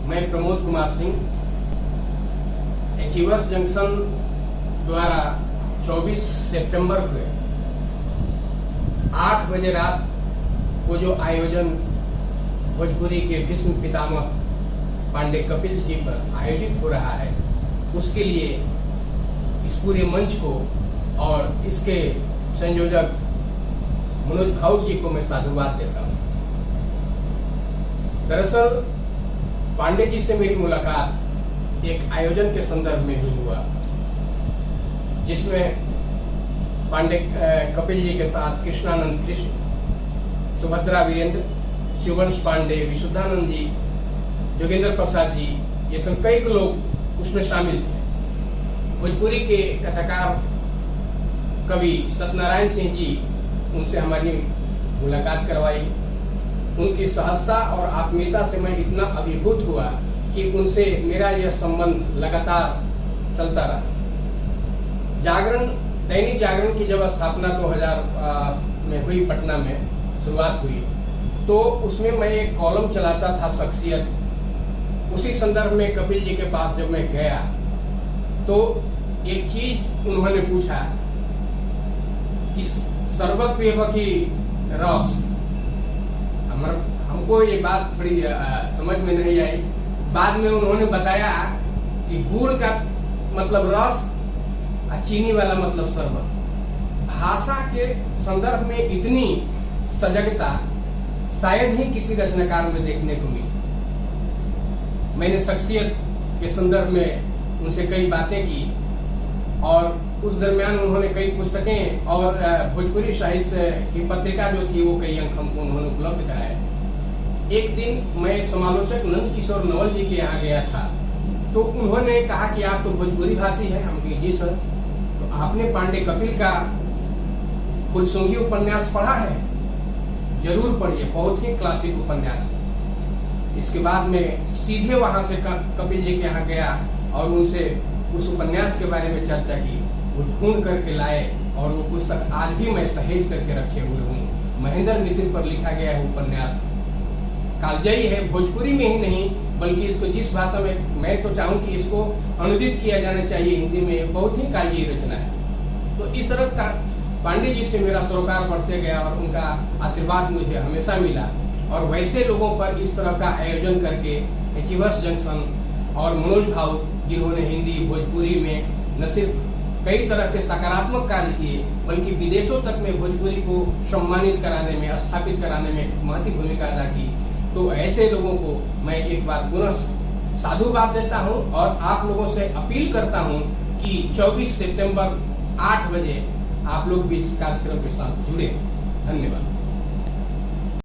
मैं Pramod Kumar Singh achievers junction द्वारा 24 सितंबर को 8 बजे रात को जो आयोजन भोजपुरी के भीष्म पितामह पांडे कपिल जी पर आयोजित हो रहा है, उसके लिए इस पूरे मंच को और इसके संयोजक मनोज भाऊ जी को मैं साधुवाद देता हूं। दरअसल पांडे जी से मेरी मुलाकात एक आयोजन के संदर्भ में ही हुआ, जिसमें पांडे कपिल जी के साथ कृष्णानंद कृष्ण, सुभद्रा वीरेंद्र, शिववंश पांडे, विशुद्धानंद जी, जोगेंद्र प्रसाद जी, ये सब कई लोग उसमें शामिल थे। भोजपुरी के कथाकार कवि सत्यनारायण सिंह जी, उनसे हमारी मुलाकात करवाई। उनकी सहजता और आत्मीयता से मैं इतना अभिभूत हुआ कि उनसे मेरा यह संबंध लगातार चलता रहा। दैनिक जागरण की जब स्थापना 2000 में हुई, पटना में शुरुआत हुई, तो उसमें मैं एक कॉलम चलाता था, शख्सियत। उसी संदर्भ में कपिल जी के पास जब मैं गया तो एक चीज उन्होंने पूछा कि शरबत पिएगा कि रस। हमको ये बात थोड़ी समझ में नहीं आई। बाद में उन्होंने बताया कि गुड़ का मतलब रस और चीनी वाला मतलब शरबत। भाषा के संदर्भ में इतनी सजगता शायद ही किसी रचनाकार में देखने को मिली। मैंने शख्सियत के संदर्भ में उनसे कई बातें की और उस दरमियान उन्होंने कई पुस्तकें और भोजपुरी साहित्य की पत्रिका जो थी वो कई अंक हमको उन्होंने उपलब्ध कराए। एक दिन मैं समालोचक नंद किशोर नवल जी के यहाँ गया था, तो उन्होंने कहा कि आप तो भोजपुरी भाषी हैं। हम कहे जी सर। तो आपने पांडे कपिल का फुलसूंगी उपन्यास पढ़ा है? जरूर पढ़िए, बहुत ही क्लासिक उपन्यास है। इसके बाद में सीधे वहां से कपिल जी के यहाँ गया और उनसे उस उपन्यास के बारे में चर्चा की। वो ढूंढ करके लाए और वो पुस्तक आज भी मैं सहेज करके रखे हुए हूँ। महेंद्र मिश्र पर लिखा गया है उपन्यास, कालजयी है। भोजपुरी में ही नहीं बल्कि इसको जिस भाषा में मैं तो चाहूँ कि इसको अनुदित किया जाना चाहिए हिंदी में, बहुत ही कालजयी रचना है। तो इस तरह का पांडे जी से मेरा सरोकार बढ़ते गया और उनका आशीर्वाद मुझे हमेशा मिला। और वैसे लोगों पर इस तरह का आयोजन करके अचीवर्स जंक्शन और मनोज भाऊ, जिन्होंने हिंदी भोजपुरी में न सिर्फ कई तरह के सकारात्मक कार्य किए बल्कि विदेशों तक में भोजपुरी को सम्मानित कराने में, स्थापित कराने में महत्वपूर्ण भूमिका अदा की। तो ऐसे लोगों को मैं एक बार पुनः साधुवाद देता हूं और आप लोगों से अपील करता हूं कि 24 सितंबर 8 बजे आप लोग भी इस कार्यक्रम के साथ जुड़े। धन्यवाद।